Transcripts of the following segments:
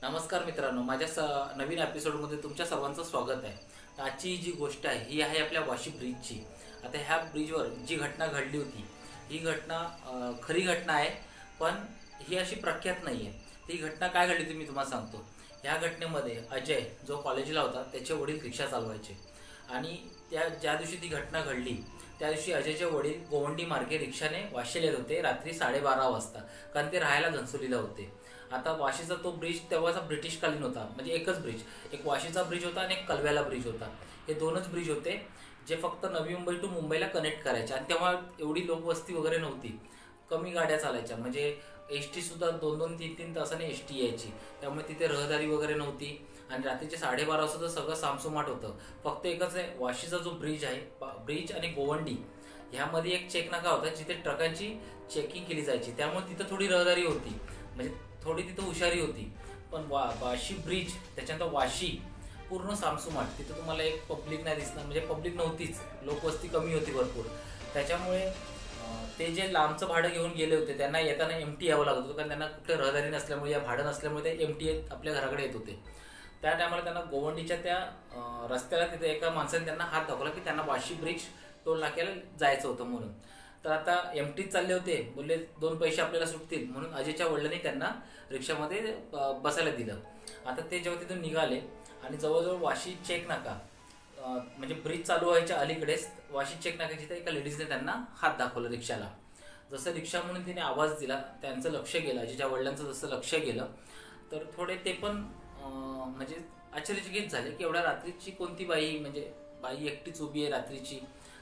नमस्कार मित्रांनो, माझ्या नवीन एपिसोडमध्ये तुमच्या सर्वांचं स्वागत आहे। तर आजची जी गोष्ट आहे ही आहे आपल्या वाशी ब्रिजची। आता ह्या ब्रिजवर जी घटना घडली होती ही घटना खरी घटना आहे, पण ही अशी प्रख्यात नाही आहे। ती घटना काय घडली होती मी तुम्हाला सांगतो। ह्या घटनेमध्ये अजय जो कॉलेजला होता त्याचे वडील रिक्षा चालवायचे आणि ज्या दिवशी ती घटना घडली त्या दिवशी अजयचे वडील गोवंडी मार्गे रिक्षाने वाशीला येत होते रात्री 12:30 वाजता, कारण ते राहायला घनसोलीला होते। आता वाशीचा तो ब्रिज तेव्हाचा ब्रिटिशकालीन होता, म्हणजे एकच ब्रिज, एक वाशीचा ब्रिज होता आणि एक कलव्याला ब्रिज होता। हे दोनच ब्रिज होते जे फक्त नवी मुंबई टू मुंबईला कनेक्ट करायचे आणि तेव्हा एवढी लोकवस्ती वगैरे नव्हती, कमी गाड्या चालायच्या, म्हणजे एस टी सुद्धा 2-2, 3-3 तासाने एस टी यायची, त्यामुळे तिथे रहदारी वगैरे नव्हती आणि रात्रीचे 12:30 वाजता तर सगळं सामसुमाट होतं। फक्त एकच आहे, वाशीचा जो ब्रिज आहे, ब्रिज आणि गोवंडी ह्यामध्ये एक चेक नाका होता जिथे ट्रकांची चेकिंग केली जायची, त्यामुळे तिथं थोडी रहदारी होती, म्हणजे थोडी तिथं हुशारी होती। पण वाशी ब्रिज त्याच्यानंतर वाशी पूर्ण सामसुमाट, तिथं तुम्हाला एक पब्लिक नाही दिसणार, म्हणजे पब्लिक नव्हतीच, लोकवस्ती कमी होती भरपूर। त्याच्यामुळे ते जे लांबचं भाडं घेऊन गेले होते त्यांना येताना एमटी यावं लागत होतं, कारण त्यांना कुठे रहदारी नसल्यामुळे या भाडं नसल्यामुळे ते एमटी आपल्या घराकडे येत होते। त्या टायमाला त्यांना गोवंडीच्या त्या रस्त्याला तिथे एका माणसाने त्यांना हात दाखवला की त्यांना वाशी ब्रिज टोल नाक्याला जायचं होतं म्हणून। तर आता एमटीच चालले होते, बोलले 2 पैसे आपल्याला सुटतील, म्हणून अजयच्या वडिलांनी त्यांना रिक्षामध्ये बसायला दिलं। आता ते जेव्हा तिथून निघाले आणि जवळजवळ वाशी चेक नाका, म्हणजे ब्रिज चालू व्हायच्या अलीकडेच वाशी चेक नाका, जिथे एका लेडीजने त्यांना हात दाखवला रिक्षाला। जसं रिक्षा म्हणून तिने आवाज दिला, त्यांचं लक्ष गेलं, अजयच्या वडिलांचं जसं लक्ष गेलं तर थोडे ते पण म्हणजे आश्चर्यचकित झाले की एवढ्या रात्रीची कोणती बाई, म्हणजे बाई एकटीच उभी आहे रात्रीची,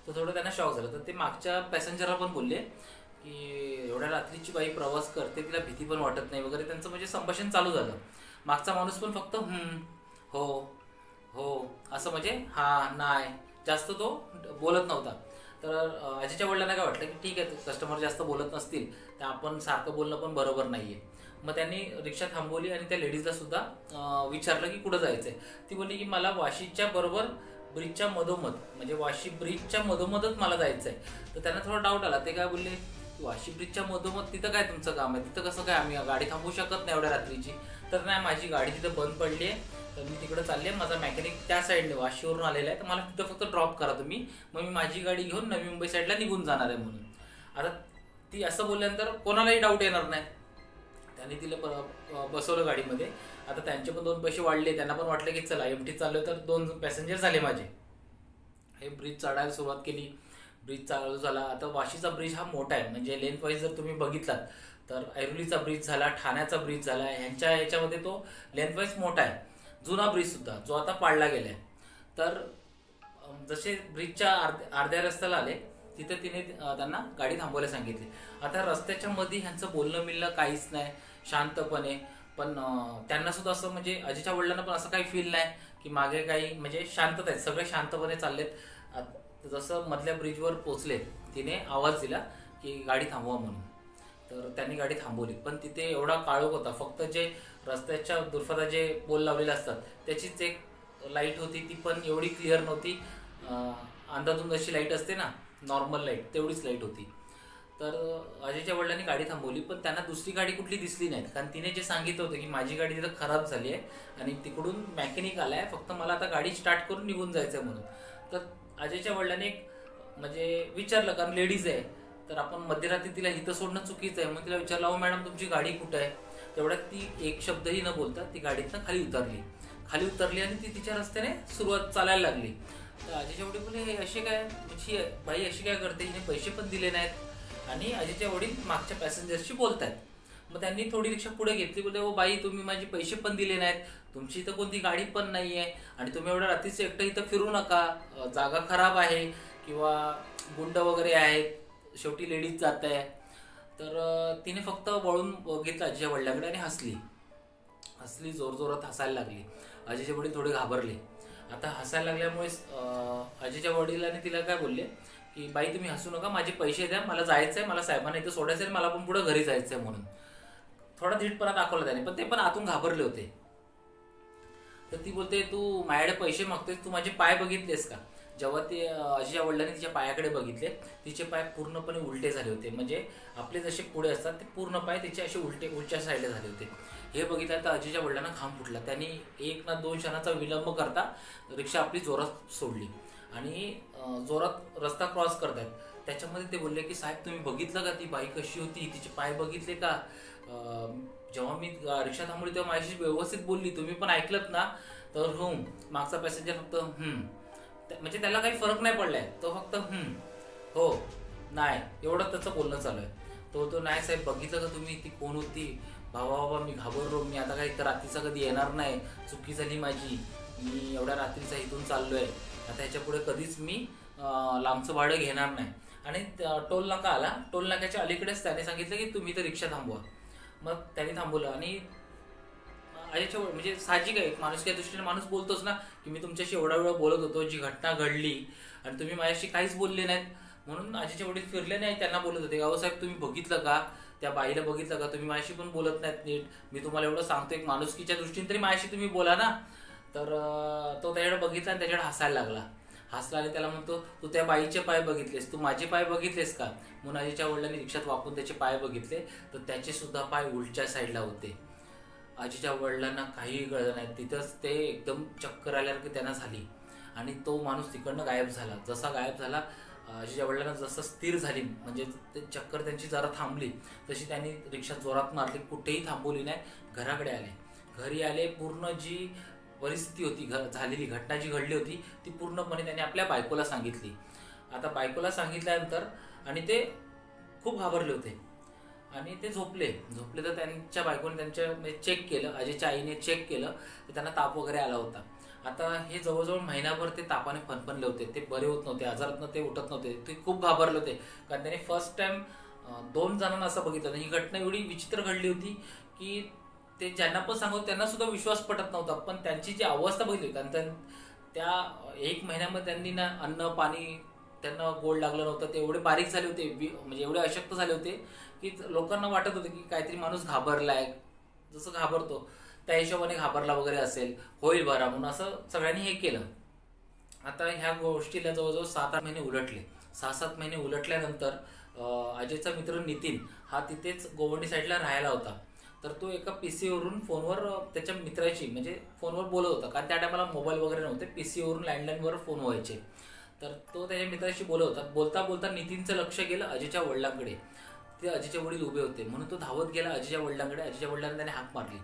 तर थोडं त्यांना शॉक झालं। तर ते मागच्या पॅसेंजरला पण बोलले की एवढ्या रात्रीची बाई प्रवास करते, तिला भीती पण वाटत नाही वगैरे, त्यांचं म्हणजे संभाषण चालू झालं। मागचा माणूस पण फक्त हो हो असं, म्हणजे हा नाही, जास्त तो बोलत नव्हता। तर अजयच्या वडिलांना काय वाटलं की ठीक आहे, कस्टमर जास्त बोलत नसतील तर आपण सारखं बोलणं पण बरोबर नाहीये। मग त्यांनी रिक्षा थांबवली आणि त्या लेडीजला सुद्धा विचारलं की कुठं जायचंय। ती बोलली की मला वाशीच्या बरोबर ब्रिजच्या मधोमध, म्हणजे वाशी ब्रिजच्या मधोमधच मला जायचंय। तर त्यांना थोडा डाऊट आला, ते काय बोलले, वाशी ब्रिजच्या मधोमध तिथं काय तुमचं काम आहे, तिथं कसं काय आम्ही गाडी थांबवू शकत नाही एवढ्या रात्रीची? तर नाही, माझी गाडी तिथं बंद पडली आहे, तर मी तिकडे चालले, माझा मेकॅनिक त्या साईडने वाशीवरून आलेला आहे, तर मला तिथं फक्त ड्रॉप करा तुम्ही, मग मी माझी गाडी घेऊन नवी मुंबई साईडला निघून जाणार आहे म्हणून। आता ती असं बोलल्यानंतर कोणालाही डाऊट येणार नाही, त्यांनी तिला बसवलं गाडीमध्ये। आता त्यांचे पण 2 पैसे वाढले, त्यांना पण वाटलं की चला एमटी चाललोय तर 2 पॅसेंजर झाले माझे। हे ब्रिज चढायला सुरुवात केली, ब्रिज चालू झाला। आता वाशीचा ब्रिज हा मोठा आहे, म्हणजे लेंथ वाईज जर तुम्ही बघितलात तर ऐरोलीचा ब्रिज झाला, ठाण्याचा ब्रिज झाला, ह्याच्यामध्ये तो लेंथ वाईज मोठा आहे। जुना ब्रिज सुद्धा जो आता पाडला गेलाय। तर जसे ब्रिजच्या अर्ध्या रस्त्याला आले तिथे तिने त्यांना गाडी थांबवायला सांगितली। आता रस्त्याच्या मध्ये ह्यांचं बोलणं मिळणं काहीच नाही, शांतपणे, पण त्यांना सुद्धा असं, म्हणजे अजयच्या वडिलांना पण असं काही फील नाही की मागे काही, म्हणजे शांतता आहेत, सगळे शांतपणे चाललेत। जसं मधल्या ब्रिजवर पोहोचले तिने आवाज दिला की गाडी थांबवा म्हणून, तर त्यांनी गाडी थांबवली। पण तिथे एवढा काळोख होता, फक्त जे रस्त्याच्या दुरफता जे पोल लावलेले असतात त्याचीच एक लाईट होती, ती पण एवढी क्लिअर नव्हती, अंधाधुंद अशी लाईट असते ना, नॉर्मल लाईट, तेवढीच लाईट होती। तर अजयच्या वडिलांनी गाडी थांबवली, पण त्यांना दुसरी गाडी कुठली दिसली नाही, कारण तिने जे सांगितलं होतं की माझी गाडी तिथं खराब झाली आहे आणि तिकडून मेकॅनिक आलाय, फक्त मला आता गाडी स्टार्ट करून निघून जायचंय म्हणून। तर अजयच्या वडिलांनी एक म्हणजे विचारलं, कारण लेडीज आहे, तर आपण मध्यरात्री तिला इथं सोडणं चुकीचं आहे, मग तिला विचारलं, अहो मॅडम तुमची गाडी कुठं आहे? तेवढ्यात ती एक शब्दही न बोलता ती गाडीतनं खाली उतरली आणि ती तिच्या रस्त्याने सुरुवात चालायला लागली। तर अजयच्या वडील बोलले, असे काय, म्हणजे बाई अशी काय करते, हिने पैसे पण दिले नाहीत आणि अजयच्या वडील मागच्या पॅसेंजरशी बोलतायत। मग त्यांनी थोडी रिक्षा पुढे घेतली, बोलते, ओ बाई तुम्ही माझे पैसे पण दिले नाहीत, तुमची इथं कोणती गाडी पण नाही आहे आणि तुम्ही एवढ्या रात्रीचं एकटं इथं फिरू नका, जागा खराब आहे किंवा गुंड वगैरे आहेत, शेवटी लेडीज जात आहे। तर तिने फक्त वळून बघितलं अजयच्या वडिलांकडे आणि हसली, जोरजोरात हसायला लागली। अजयचे वडील थोडे घाबरले। आता हसायला लागल्यामुळे अजयच्या वडिलांनी तिला काय बोलले की बाई तुम्ही हसू नका, माझे पैसे द्या, मला जायचंय, मला साहेबांना इथं सोडायचंय, मला पण पुढे घरी जायचंय म्हणून। थोडा धीटपणा दाखवला त्याने, पण ते पण आतून घाबरले होते। तर ती बोलते, तू माझ्याकडे पैसे मागतोय, तू माझे पाय बघितलेस का? जेव्हा ते अजयच्या वडिलांनी तिच्या पायाकडे बघितले, तिचे पाय पूर्णपणे उलटे झाले होते. म्हणजे आपले जसे पुढे असतात ते पूर्ण पाय तिचे असे उलट्या साईडला झाले होते. हे बघितलं तर अजयच्या वडिलांना घाम फुटला. त्यांनी 1 ना 2 क्षणाचा विलंब करता रिक्षा आपली जोरात सोडली आणि जोरात रस्ता क्रॉस करतायत. त्याच्यामध्ये ते बोलले की साहेब तुम्ही बघितलं का ती बाई कशी होती, तिचे पाय बघितले का? जेव्हा मी रिक्षा थांबवली तेव्हा माझ्याशी व्यवस्थित बोलली, तुम्ही पण ऐकलत ना? तर हो. मागचा पॅसेंजर फक्त म्हणजे त्याला काही फरक नाही पडलाय, तो फक्त हो नाही एवढं त्याचं बोलणं चालू आहे. तो नाही साहेब बघितलं का तुम्ही, ती कोण होती? बाबा मी घाबरलो, मी आता काही रात्रीचा कधी येणार नाही, चुकी झाली माझी, मी एवढ्या रात्रीचा इथून चाललोय, आता ह्याच्या पुढे कधीच मी लांबचं भाडं घेणार नाही. आणि टोल नाका आला, टोल नाक्याच्या अलीकडेच त्याने सांगितलं की तुम्ही तर रिक्षा थांबवा. मग त्याने थांबवलं आणि अजयच्या म्हणजे साहजिक आहे, माणुसकीच्या दृष्टीने माणूस बोलतोच ना की मी तुमच्याशी एवढा वेळ बोलत होतो, जी घटना घडली आणि तुम्ही माझ्याशी काहीच बोलले नाहीत. म्हणून अजयचे वडील फिरले नाही, त्यांना बोलत होते गाव साहेब तुम्ही बघितलं का, त्या बाईला बघितलं का, तुम्ही माझ्याशी पण बोलत नाहीत नीट, मी तुम्हाला एवढं सांगतो एक माणुसकीच्या दृष्टीने तरी माझ्याशी तुम्ही बोला ना. तर तो त्याच्याकडे बघितला आणि त्याच्याकडे हसायला लागला. हसला आणि त्याला म्हणतो तू त्या बाईचे पाय बघितलेस, तू माझे पाय बघितलेस का? म्हणून अजयच्या वडिलांनी रिक्षात वाकून त्याचे पाय बघितले तर त्याचे सुद्धा पाय उलट्या साईडला होते. अजयच्या वडिलांना काहीही कळलं नाही. तिथंच ते एकदम चक्कर आल्यासारखी त्यांना झाली आणि तो माणूस तिकडनं गायब झाला. जसा गायब झाला अजयच्या वडिलांना जसं स्थिर झाली, म्हणजे ते चक्कर त्यांची जरा थांबली, तशी त्यांनी रिक्षा जोरात मारली, कुठेही थांबवली नाही, घराकडे आले. घरी आले, पूर्ण जी परिस्थिती होती झालेली घटना जी घडली होती ती पूर्णपणे त्यांनी आपल्या बायकोला सांगितली. आता बायकोला सांगितल्यानंतर आणि ते खूप घाबरले होते आणि ते झोपले तर त्यांच्या बायकोने त्यांच्या चेक केलं, अजयच्या आईने चेक केलं तर त्यांना ताप वगैरे आला होता. आता हे जवळजवळ महिनाभर ते तापाने फणफणले होते, ते बरे होत नव्हते, आजारातनं ते उठत नव्हते, ते खूप घाबरले होते. कारण त्यांनी फर्स्ट टाइम 2 जणांना असं बघितलं. ही घटना एवढी विचित्र घडली होती की ते ज्यांना पण सांगत त्यांना सुद्धा विश्वास पटत नव्हता. पण त्यांची जी अवस्था बघितली, कारण त्या 1 महिन्यामध्ये त्यांनी ना अन्न पाणी त्यांना गोड लागलं नव्हतं, ते एवढे बारीक झाले होते, म्हणजे एवढे अशक्त झाले होते की लोकांना वाटत होतं की काहीतरी माणूस घाबरलाय, जसं घाबरतो त्या हिशोबाने घाबरला वगैरे असेल, होईल बरा म्हणून असं सगळ्यांनी हे केलं. आता ह्या गोष्टीला जवळजवळ 7-8 महिने उलटले. 6-7 महिने उलटल्यानंतर अजयचा मित्र नितीन हा तिथेच गोवंडी साईडला राहायला होता. तर तो एका पीसीवरून फोनवर त्याच्या मित्राची म्हणजे फोनवर बोलत होता, कारण त्या टायमाला मोबाईल वगैरे नव्हते, पीसीवरून लँडलाईनवर फोन व्हायचे. तर तो त्याच्या मित्राशी बोलत होता. बोलता बोलता नितीनचं लक्ष गेलं अजयच्या वडिलांकडे. ते अजयचे वडील उभे होते म्हणून तो धावत गेला अजयच्या वडिलांकडे. अजयच्या वडिलांना त्याने हाक मारली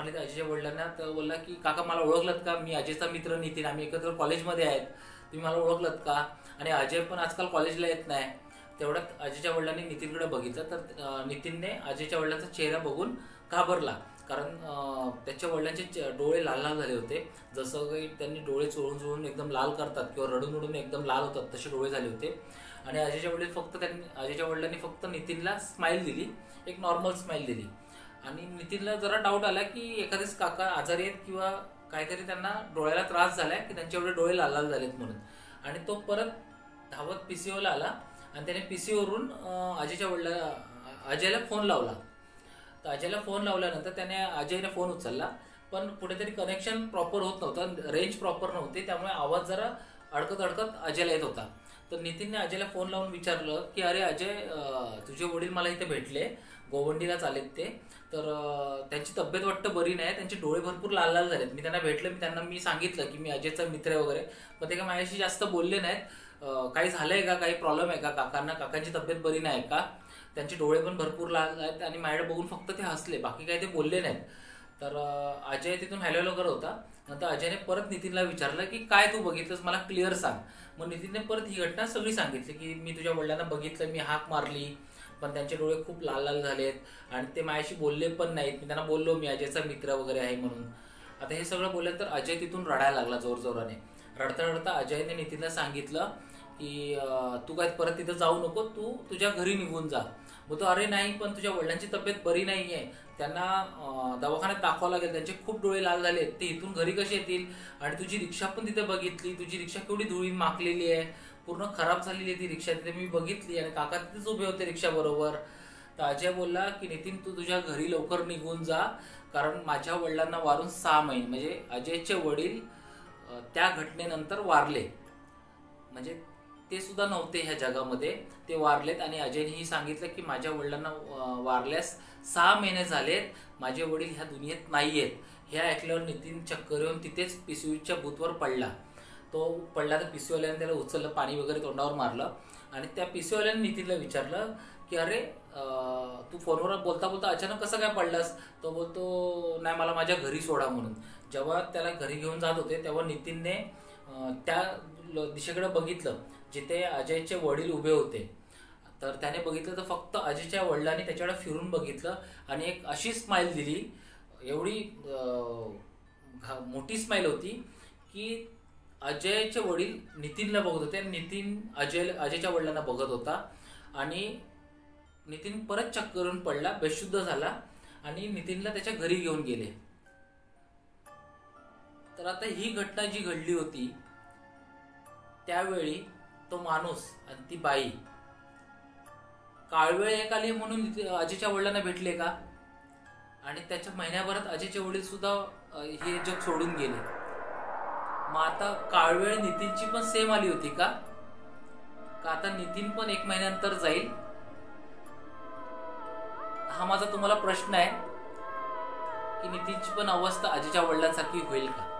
तर अजयच्या वडिलांना तर बोलला की काका मला ओळखलत का, मी अजयचा मित्र नितीन, आम्ही एकत्र कॉलेजमध्ये आहेत, तुम्ही मला ओळखलत का? आणि अजय पण आजकाल कॉलेजला येत नाही. तेवढ्यात अजयच्या वडिलांनी नितीनकडे बघितलं तर नितीनने अजयच्या वडिलांचा चेहरा बघून घाबरला, कारण त्याच्या वडिलांचे डोळे लाल लाल झाले होते. जसं काही त्यांनी डोळे चोळून एकदम लाल करतात किंवा रडून एकदम लाल होतात तसे डोळे झाले होते. आणि अजयच्या वडिलांनी फक्त नितीनला स्माईल दिली, एक नॉर्मल स्माईल दिली. आणि नितीनला जरा डाऊट आला की एखादेच काका आजारी आहेत किंवा काहीतरी त्यांना डोळ्याला त्रास झालाय की त्यांचे एवढे डोळे लाल लाल झालेत म्हणून. आणि तो परत धावत पीसीओला आला आणि त्याने पीसीओवरून अजयला फोन लावला. तर अजयला फोन लावल्यानंतर अजयने फोन उचलला, पण कुठेतरी कनेक्शन प्रॉपर होत नव्हतं, रेंज प्रॉपर नव्हती, त्यामुळे आवाज जरा अडकत अजयला येत होता. तर नितीनने अजयला फोन लावून विचारलं की अरे अजय, तुझे वडील मला इथे भेटले, गोवंडीला चालेत ते, तर त्यांची तब्येत वाटतं बरी नाही, त्यांचे डोळे भरपूर लाल लाल झालेत. मी त्यांना भेटलं, मी सांगितलं की मी अजयचा मित्र आहे वगैरे, पण ते काय माझ्याशी जास्त बोलले नाहीत. काही झालंय का, काही प्रॉब्लेम आहे का काकांची तब्येत बरी नाही का, त्यांचे डोळे पण भरपूर लाल आहेत आणि माझ्याकडे बघून फक्त ते हसले, बाकी काही ते बोलले नाहीत. तर अजय तिथून हॅलो करत होता. नंतर अजयने परत नितीनला विचारलं की काय तू बघितलंस मला क्लिअर सांग. मग नितीनने परत ही घटना सगळी सांगितली की मी तुझ्या वडिलांना बघितलं, मी हाक मारली पण त्यांचे डोळे खूप लाल लाल झालेत आणि ते माझ्याशी बोलले पण नाहीत, मी त्यांना बोललो मी अजयचा मित्र वगैरे आहे म्हणून. आता हे सगळं बोलल्यानंतर अजय तिथून रडायला लागला जोरजोराने. रडता अजयने नितीनला सांगितलं की तू काय परत तिथं जाऊ नको, तू तुझ्या घरी निघून जा. मग तो अरे नाही पण तुझ्या वडिलांची तब्येत बरी नाहीये, त्यांना दवाखान्यात दाखवावं लागेल, त्यांचे खूप डोळे लाल झाले, ते इथून घरी कसे येतील, आणि तुझी रिक्षा पण तिथे बघितली, तुझी रिक्षा केवढी धुळीन माखलेली आहे, पूर्ण खराब झालेली आहे ती रिक्षा, तिथे मी बघितली आणि काका तिथेच उभे होते रिक्षा बरोबर. तर अजय बोलला की नितीन तू तुझ्या घरी लवकर निघून जा, कारण माझ्या वडिलांना वारून 6 महिने म्हणजे अजयचे वडील त्या घटनेनंतर वारले म्हणजे ते सुद्धा नव्हते ह्या जगामध्ये, ते वारलेत. आणि अजयनेही सांगितलं की माझ्या वडिलांना वारल्यास 6 महिने झालेत, माझे वडील ह्या दुनियेत नाही आहेत. हे ऐकल्यावर नितीन चक्कर येऊन तिथेच पिशवीच्या बूथवर पडला. तो पडला तर पिशवीवाल्याने त्याला उचललं, पाणी वगैरे तोंडावर मारलं आणि त्या पिशवीवाल्याने नितीनला विचारलं की अरे तू फोनवर बोलता बोलता अचानक कसं काय पडलास? तो बोलतो नाही, मला माझ्या घरी सोडा म्हणून. जेव्हा त्याला घरी घेऊन जात होते तेव्हा नितीनने त्या दिशेकडे बघितलं जिथे अजयचे वडील उभे होते. तर त्याने बघितलं तर फक्त अजयच्या वडिलांनी त्याच्याकडे फिरून बघितलं आणि एक अशी स्माईल दिली, एवढी मोठी स्माईल होती की अजयचे वडील नितीनला बघत होते आणि नितीन अजयच्या वडिलांना बघत होता. आणि नितीन परत चक्करून पडला, बेशुद्ध झाला आणि नितीनला त्याच्या घरी घेऊन गेले. तर आता ही घटना जी घडली होती त्यावेळी तो माणूस आणि ती बाई काळवेळ एक आली म्हणून अजयच्या वडिलांना भेटले का? आणि त्याच्या महिन्याभरात अजयचे वडील सुद्धा हे जग सोडून गेले. मग आता काळवेळ नितीनची पण सेम आली होती का? आता नितीन पण 1 महिन्यानंतर जाईल? हा माझा तुम्हाला प्रश्न आहे की नितीनची पण अवस्था अजयच्या वडिलांसारखी होईल का?